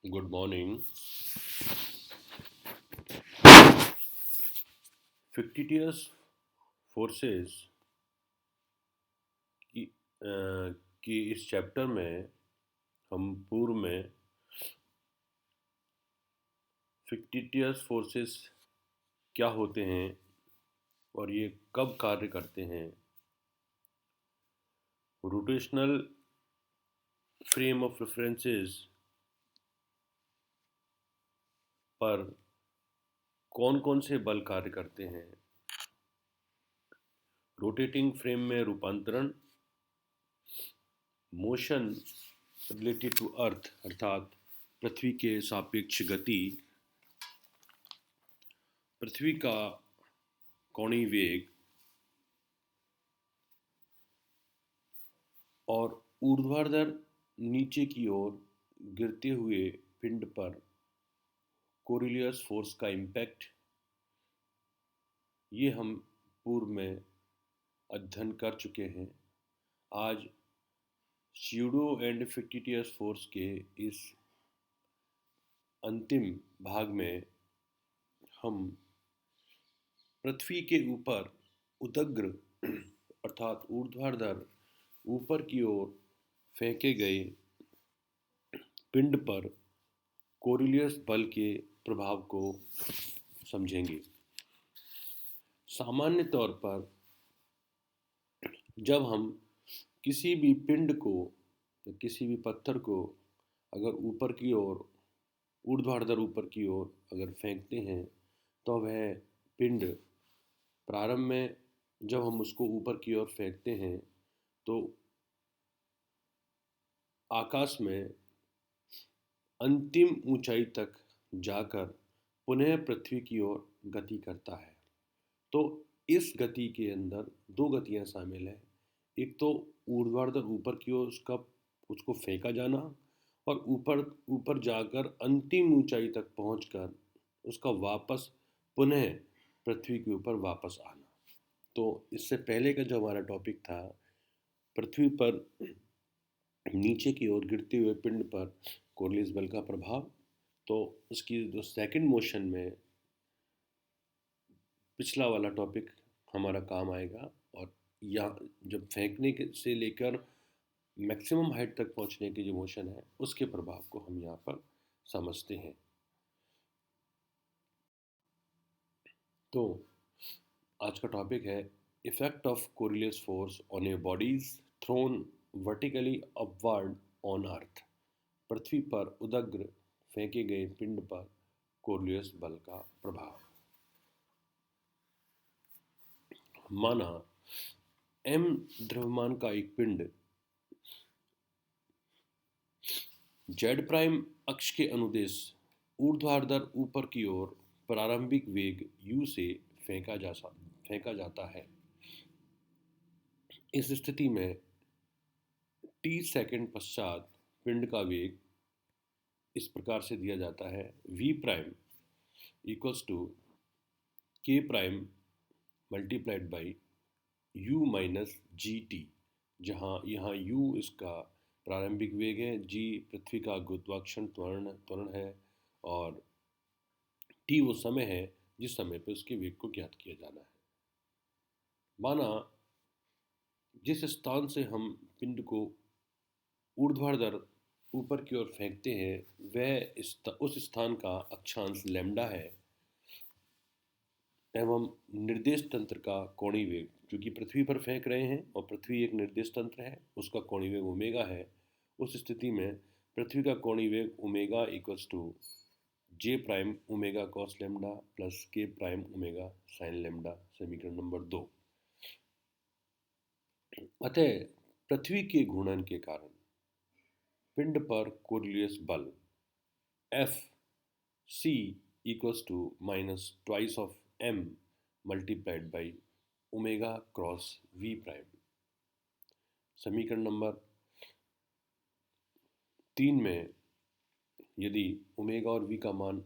Good morning. fictitious forces की, की इस चैप्टर में हम पूर्व में fictitious फोर्सेस क्या होते हैं और ये कब कार्य करते हैं, रोटेशनल फ्रेम ऑफ रेफरेंसेस पर कौन कौन से बल कार्य करते हैं, रोटेटिंग फ्रेम में रूपांतरण, मोशन रिलेटेड टू अर्थ अर्थात पृथ्वी के सापेक्ष गति, पृथ्वी का कोणीय वेग और ऊर्ध्वाधर नीचे की ओर गिरते हुए पिंड पर कोरिलियस फोर्स का इम्पैक्ट, ये हम पूर्व में अध्ययन कर चुके हैं। आज स्यूडो एंड फिक्टिटियस फोर्स के इस अंतिम भाग में हम पृथ्वी के ऊपर उदग्र अर्थात ऊर्ध्वाधर ऊपर की ओर फेंके गए पिंड पर कोरिलियस बल के प्रभाव को समझेंगे। सामान्य तौर पर जब हम किसी भी पिंड को या किसी भी पत्थर को अगर ऊपर की ओर ऊर्ध्वाधर ऊपर की ओर अगर फेंकते हैं तो वह पिंड प्रारंभ में जब हम उसको ऊपर की ओर फेंकते हैं तो आकाश में अंतिम ऊंचाई तक जाकर पुनः पृथ्वी की ओर गति करता है। तो इस गति के अंदर दो गतियां शामिल हैं। एक तो ऊर्ध्वाधर ऊपर की ओर उसको फेंका जाना और ऊपर ऊपर जाकर अंतिम ऊंचाई तक पहुंचकर उसका वापस पुनः पृथ्वी के ऊपर वापस आना। तो इससे पहले का जो हमारा टॉपिक था, पृथ्वी पर नीचे की ओर गिरते हुए पिंड पर कोरिलियस बल का प्रभाव, तो उसकी जो सेकंड मोशन में पिछला वाला टॉपिक हमारा काम आएगा। और यहाँ जब फेंकने से लेकर मैक्सिमम हाइट तक पहुँचने की जो मोशन है उसके प्रभाव को हम यहाँ पर समझते हैं। तो आज का टॉपिक है effect of Coriolis force on a bodies thrown vertically upward on earth. पृथ्वी पर उदग्र फेंके गए पिंड पर कोरिलियस बल का प्रभाव। माना m द्रव्यमान का एक पिंड z प्राइम अक्ष के अनुदेश ऊर्ध्वाधर ऊपर की ओर प्रारंभिक वेग u से फेंका जाता है। इस स्थिति में t सेकंड पश्चात पिंड का वेग इस प्रकार से दिया जाता है v prime equals to k prime multiplied by u minus ji t, जहाँ यहाँ u इसका प्रारंभिक वेग है, g पृथ्वी का गुरुत्वाकर्षण त्वरण है और t वो समय है जिस समय पर उसके वेग को ज्ञात किया जाना है। माना जिस स्थान से हम पिंड को ऊर्ध्वाधर ऊपर की ओर फेंकते हैं वह उस स्थान का अक्षांश लैम्डा है एवं निर्देश तंत्र का कोणीय वेग, क्योंकि पृथ्वी पर फेंक रहे हैं और पृथ्वी एक निर्देश तंत्र है, उसका कोणीय वेग ओमेगा है। उस स्थिति में पृथ्वी का कोणीय वेग omega equals to j prime omega cos lambda plus के प्राइम ओमेगा साइन लेमडा, समीकरण नंबर 2। अतः पृथ्वी के घूर्णन के कारण पिंड पर कोरिलियस बल f C equals to minus twice of m multiplied by omega cross v prime. समीकरण नंबर 3 में यदि ओमेगा और वी का मान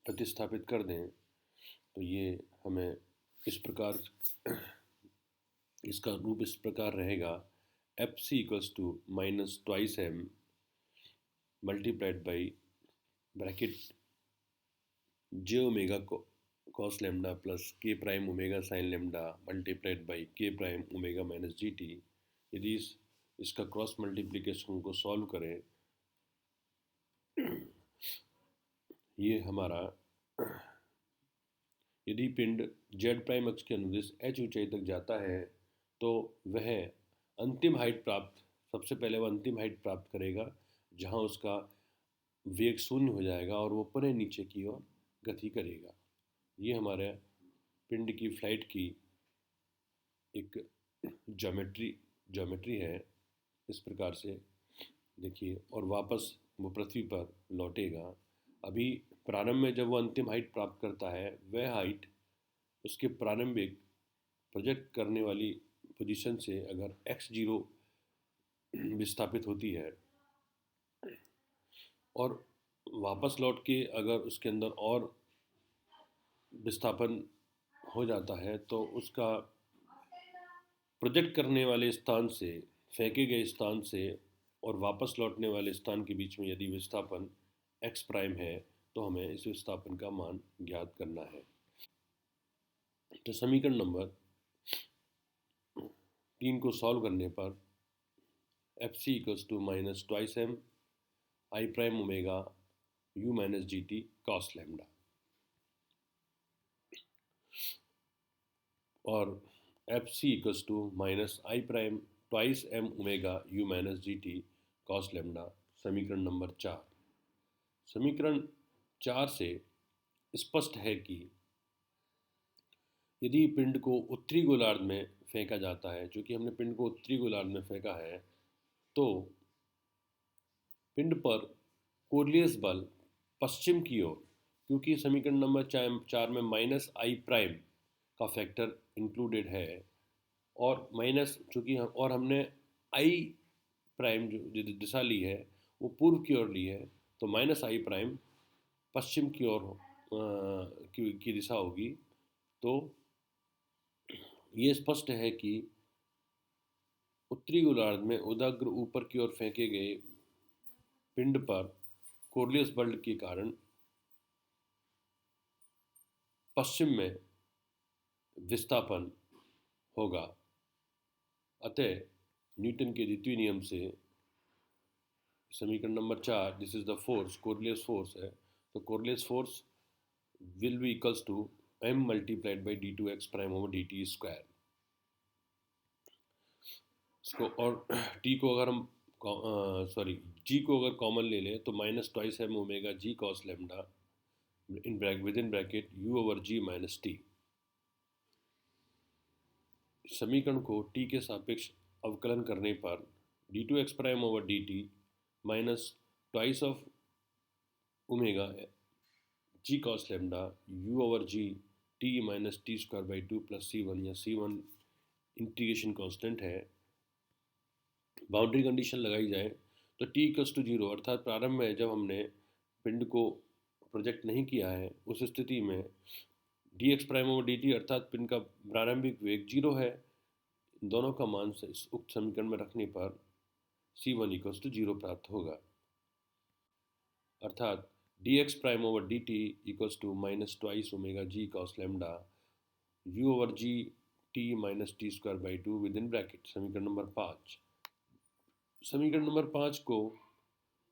प्रतिस्थापित कर दें तो ये हमें इस प्रकार इसका रूप इस प्रकार रहेगा F C equals to minus twice M multiplied by bracket J omega cos lambda plus के prime omega sine lambda multiplied by K prime omega minus ji T. यदि इसका क्रॉस मल्टीप्लिकेशन को सॉल्व करें, ये हमारा, यदि पिंड जेड प्राइम अक्ष के अनुदिश एच ऊंचाई तक जाता है तो वह अंतिम हाइट प्राप्त, सबसे पहले वह अंतिम हाइट प्राप्त करेगा जहां उसका वेग शून्य हो जाएगा और वो पुनः नीचे की ओर गति करेगा। ये हमारे पिंड की फ्लाइट की एक ज्योमेट्री है। इस प्रकार से देखिए, और वापस वो पृथ्वी पर लौटेगा। अभी प्रारंभ में जब वो अंतिम हाइट प्राप्त करता है, वह हाइट उसके प्रारंभिक प्रोजेक्ट करने वाली पोजीशन से अगर x0 विस्थापित होती है और वापस लौट के अगर उसके अंदर और विस्थापन हो जाता है, तो उसका प्रोजेक्ट करने वाले स्थान से, फेंके गए स्थान से और वापस लौटने वाले स्थान के बीच में यदि विस्थापन x प्राइम है, तो हमें इस विस्थापन का मान ज्ञात करना है। तो समीकरण नंबर 3 को सॉल्व करने पर F C equals to minus twice M I prime omega U minus ji T cos lambda, और F C equals to minus I prime twice M omega U minus ji T cos lambda. समीकरण number 4। समीकरण 4 से स्पष्ट है कि यदि पिंड को उत्तरी गोलार्ध में फेंका जाता है, चूँकि हमने पिंड को उत्तरी गोलार्ध में फेंका है, तो पिंड पर कोरिलियस बल पश्चिम की ओर, क्योंकि समीकरण नंबर 4 में माइनस आई प्राइम का फैक्टर इंक्लूडेड है, और माइनस चूँकि और हमने आई प्राइम जो दिशा ली है वो पूर्व की ओर ली है, तो माइनस आई प्राइम पश्चिम की ओर की दिशा होगी। तो ये स्पष्ट है कि उत्तरी गोलार्ध में उदग्र ऊपर की ओर फेंके गए पिंड पर कोरिलियस बल के कारण पश्चिम में विस्थापन होगा। अतः न्यूटन के द्वितीय नियम से समीकरण number 4, this is the force, Coriolis force है, तो Coriolis force will be equals to m multiplied by D two x prime over D T square. इसको और t को अगर हम g को अगर कॉमन ले लें तो minus twice M omega ji cos lambda with in bracket u over g minus t. समीकरण को t के सापेक्ष अवकलन करने पर d two x prime over D t minus twice of omega ji cos lambda u over g t minus T square by 2 plus C1, या C1 integration constant है, boundary condition लगाई जाए तो t इक्वल्स टू 0, अर्थात प्रारंभ में जब हमने पिंड को प्रोजेक्ट नहीं किया है उस स्थिति में D x prime over D T अर्थात पिंड का प्रारंभिक वेग 0 है। दोनों का मान से इस उक्त समीकरण में रखने पर C1 इक्वल्स टू 0 प्राप्त होगा, अर्थात d x prime over D T equals to minus twice omega ji cos lambda u over g t minus T square by 2 with in bracket. समीकरण नंबर 5। समीकरण नंबर 5 को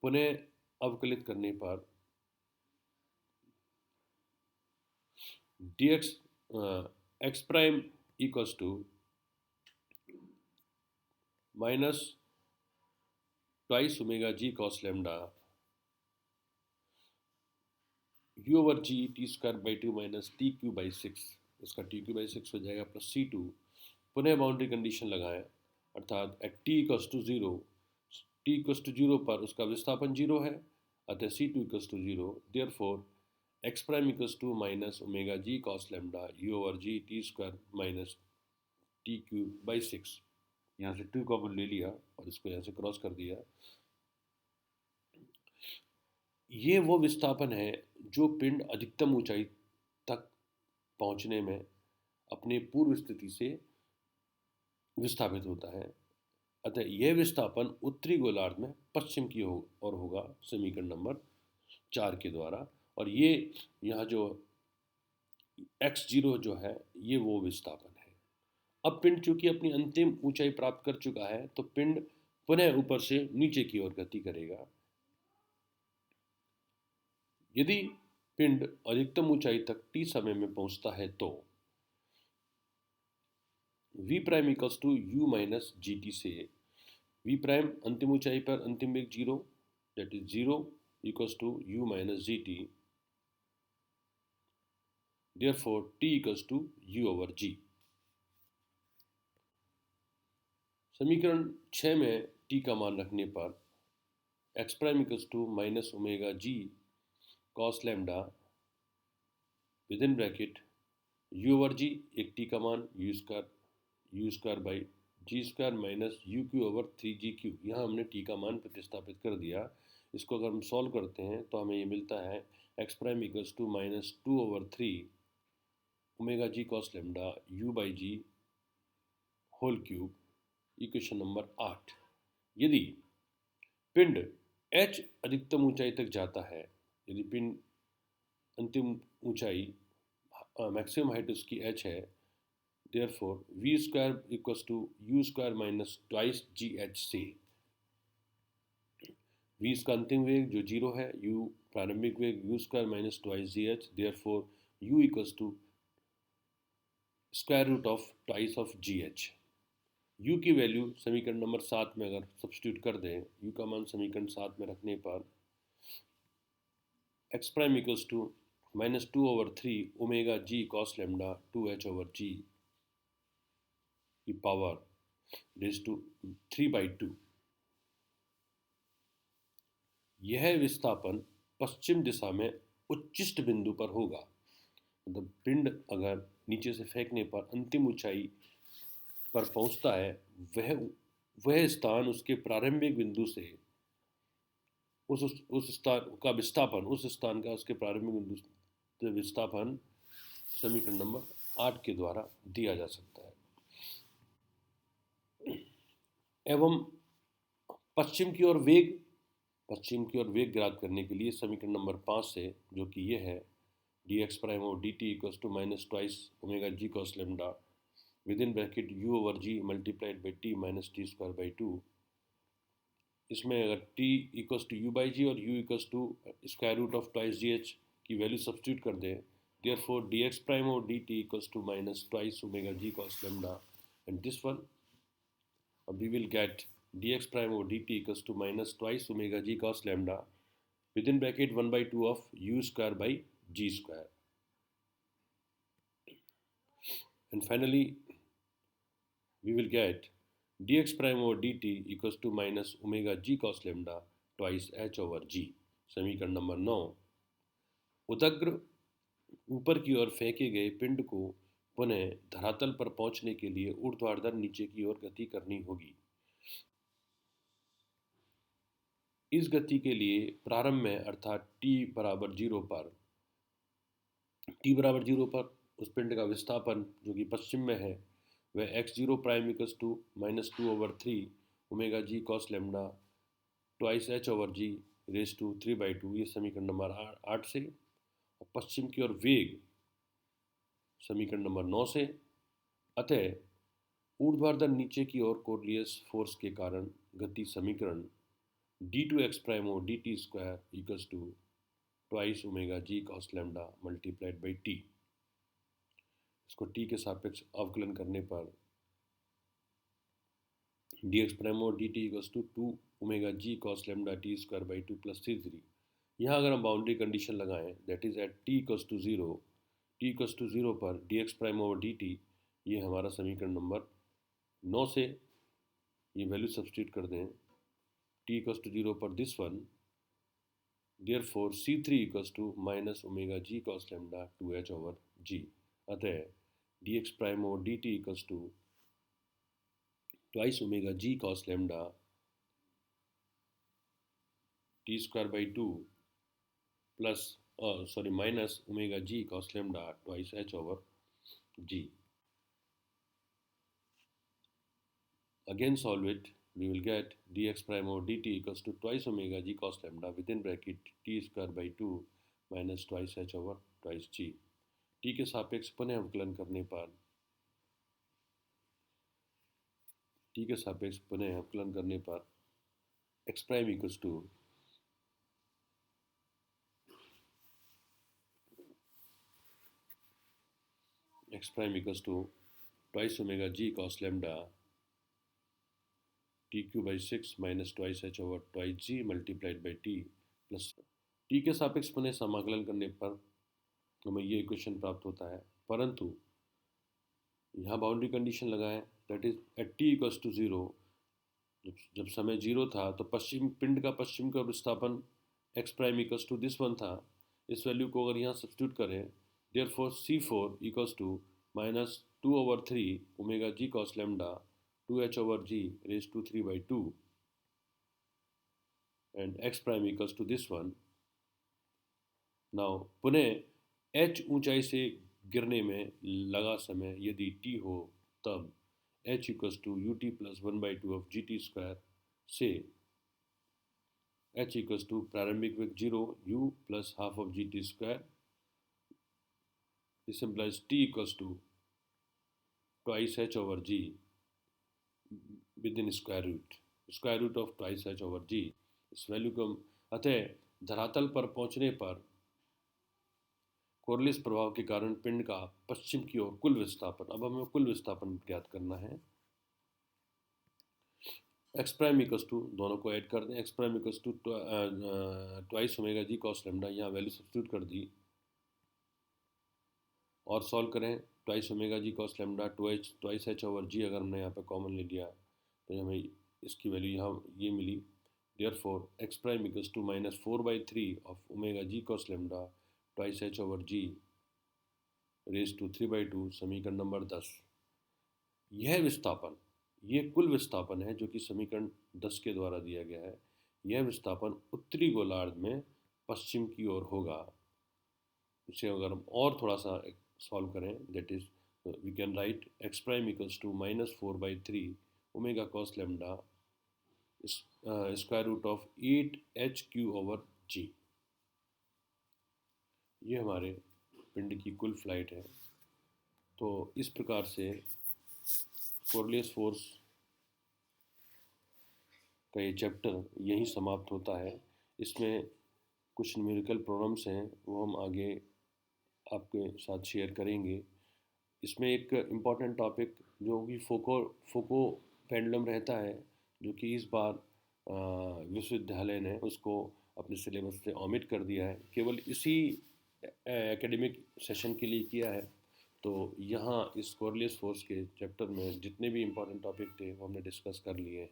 पुनः अवकलित करने पर d x prime equals to minus twice omega ji cos lambda u over g t square by 2 minus t q by 6, इसका T q by 6 हो जाएगा प्लस C2। पुनः बाउंड्री कंडीशन लगाएं, अर्थात at t equals to 0, t equals to 0 पर उसका विस्थापन 0 है, अतः C2 equals to 0, therefore x prime equals to minus omega ji cos lambda u over g t square minus t q by 6। यहाँ से 2 common ले लिया और इसको यहाँ से क्रॉस कर दिया। ये वो विस्थापन है जो पिंड अधिकतम ऊंचाई तक पहुंचने में अपने पूर्व स्थिति से विस्थापित होता है, अतः यह विस्थापन उत्तरी गोलार्ध में पश्चिम की ओर होगा। समीकरण नंबर 4 के द्वारा, और ये यहाँ जो x0 जो है ये वो विस्थापन है। अब पिंड चूंकि अपनी अंतिम ऊंचाई प्राप्त कर चुका है तो पिंड पुनः ऊपर से नीचे की ओर गति करेगा। यदि पिंड अधिकतम ऊंचाई तक t समय में पहुंचता है तो v prime equals to u minus ji t से v प्राइम अंतिम ऊंचाई पर अंतिम वेग 0, that is 0 equals to u minus ji t, therefore t equals to u over g। समीकरण 6 में t का मान रखने पर x prime equals to minus omega ji cos lambda with in bracket u over g, एक t का मान u square by g square minus u q over 3gq। यहाँ हमने t का मान प्रतिस्थापित कर दिया। इसको अगर हम सॉल्व करते हैं तो हमें ये मिलता है x prime equals to minus 2 over 3 omega ji cos lambda u by g whole cube, equation number 8। यदि पिंड h अधिकतम ऊंचाई तक जाता है, यदि पिंड अंतिम ऊंचाई मैक्सिमम हाइट उसकी h है, therefore v square equals to u square minus twice ji h से v इसका अंतिम वेग जो 0 है, u प्रारंभिक वेग u square minus twice ji h, therefore u equals to square root of twice of g h. u की value समीकरण नंबर 7 में अगर सब्स्टिट्यूट कर दें, u का मान समीकरण 7 में रखने पर x prime equals to minus 2 over 3 omega ji cos lambda 2h over G की पावर रेज टू 3/2। यह विस्थापन पश्चिम दिशा में उच्चिष्ट बिंदु पर होगा। मतलब पिंड अगर नीचे से फेंकने पर अंतिम ऊंचाई पर पहुंचता है, वह स्थान उसके प्रारंभिक बिंदु से उस स्थान का विस्थापन, उस स्थान का उसके प्रारंभिक बिंदु से विस्थापन समीकरण नंबर 8 के द्वारा दिया जा सकता है। एवं पश्चिम की ओर वेग ज्ञात करने के लिए समीकरण नंबर 5 से, जो कि ये है डी एक्स प्राइम और D T equals to minus twice omega ji cos lambda with in bracket U over G multiplied by T minus T square by 2। इसमें अगर t equals to U by G और u equals to square root of twice ji H की value substitute कर दें, therefore D x prime और D T equals to minus twice omega ji cos lambda and this one we will get dx prime over dt equals to minus twice omega g cos lambda within bracket 1/2 of u square by g square, and finally we will get dx prime over dt equals to minus omega g cos lambda twice h over g। समीकरण number 9। उदग्र ऊपर की ओर फेंके गए पिंड को पुनः धरातल पर पहुंचने के लिए ऊर्ध्वाधर नीचे की ओर गति करनी होगी। इस गति के लिए प्रारंभ में अर्थात t बराबर 0 पर उस पिंड का विस्थापन जो कि पश्चिम में है वह x0 prime equals to minus 2 over 3 omega ji cos lambda twice h over ji raise to 3/2, ये समीकरण नंबर 8 से। और पश्चिम की ओर वेग समीकरण नंबर 9 से। अतः ऊर्ध्वाधर नीचे की ओर कोरिलियस फोर्स के कारण गति समीकरण d2x प्राइम और dt square equals to twice omega ji cos lambda multiplied by t. इसको t के सापेक्ष अवकलन करने पर dx प्राइम और dt equals to 2 omega ji cos lambda t square by 2 plus 3। यहाँ अगर हम बाउंड्री कंडीशन लगाएं, that is at t equals to 0 पर dx प्राइम ओवर dt, ये हमारा समीकरण नंबर 9 से ये वैल्यू सब्स्टिट्यूट कर दें t equals to 0 पर this one, therefore C3 equals to minus omega g cos lambda 2h over g। अतः dx प्राइम और dt equals to twice omega g cos lambda t square by 2 plus minus omega g cos lambda twice h over g। Again solve it। we will get dx prime over dt equals to twice omega g cos lambda within bracket t square by 2 minus twice h over twice g. t के सापेक्ष पुनः अवकलन करने पर x prime equals to twice omega g cos lambda tq by 6 minus twice h over twice g multiplied by t plus t के सापेक्ष पुनः समाकलन करने पर हमें ये इक्वेशन प्राप्त होता है, परंतु यहाँ बाउंड्री कंडीशन लगाएं, that is at t equals to zero, जब समय जीरो था तो पिंड का पश्चिम का विस्थापन x prime equals to this one था। इस वैल्यू को अगर यहाँ सब्स्टिट्यूट करें, therefore C4 equals to minus 2/3 omega ji cos lambda 2h over g raised to 3/2 and x prime equals to this one. Now पुनः h ऊंचाई से गिरने में लगा समय यदि t हो तब h equals to ut plus 1/2 of gt square से h इक्वल्स टू प्रारंभिक वेग 0 u plus half of gt square. This implies t equals to twice h over g within square root of twice h over g. इस value को अतः धरातल पर पहुंचने पर कोरलियस प्रभाव के कारण पिंड का पश्चिम की ओर कुल विस्थापन, अब हमें कुल विस्थापन ज्ञात करना है. एक्स प्राइम इक्वल्स टू, दोनों को ऐड कर दें, X prime equals to twice omega ji cos lambda, यहाँ वैल्यू सब्स्टिट्यूट कर दी और सॉल्व करें. ट्वाइस ओमेगा जी cos lambda twice H over G अगर हमने यहाँ पे कॉमन ले लिया तो हमें इसकी वैल्यू यहाँ ये मिली. Therefore x prime equals to minus 4/3 of omega ji cos lambda twice H over ji raise to 3/2, समीकरण नंबर 10. यह विस्थापन, ये कुल विस्थापन है जो कि समीकरण 10 के द्वारा दिया गया है. यह विस्थापन उत्तरी गोलार्ध में पश्चिम की ओर होगा. इसे अगर हम और थोड़ा सा सॉल्व करें, that is we can write X prime equals to minus 4/3 omega cos lambda square root of 8h³ over G. ये हमारे पिंड की कुल फ्लाइट है. तो इस प्रकार से कोरलियस फोर्स का ये चैप्टर यहीं समाप्त होता है. इसमें कुछ न्यूमेरिकल प्रॉब्लम्स हैं, वो हम आगे आपके साथ शेयर करेंगे. इसमें एक इम्पॉर्टेंट टॉपिक जो कि फोको पेंडुलम रहता है, जो कि इस बार विश्वविद्यालय ने उसको अपने सिलेबस से ओमिट कर दिया है, केवल इसी एकेडमिक सेशन के लिए किया है. तो यहाँ इस कोरलियस फोर्स के चैप्टर में जितने भी इम्पोर्टेंट टॉपिक थे वो हमने डिस्कस कर लिए हैं.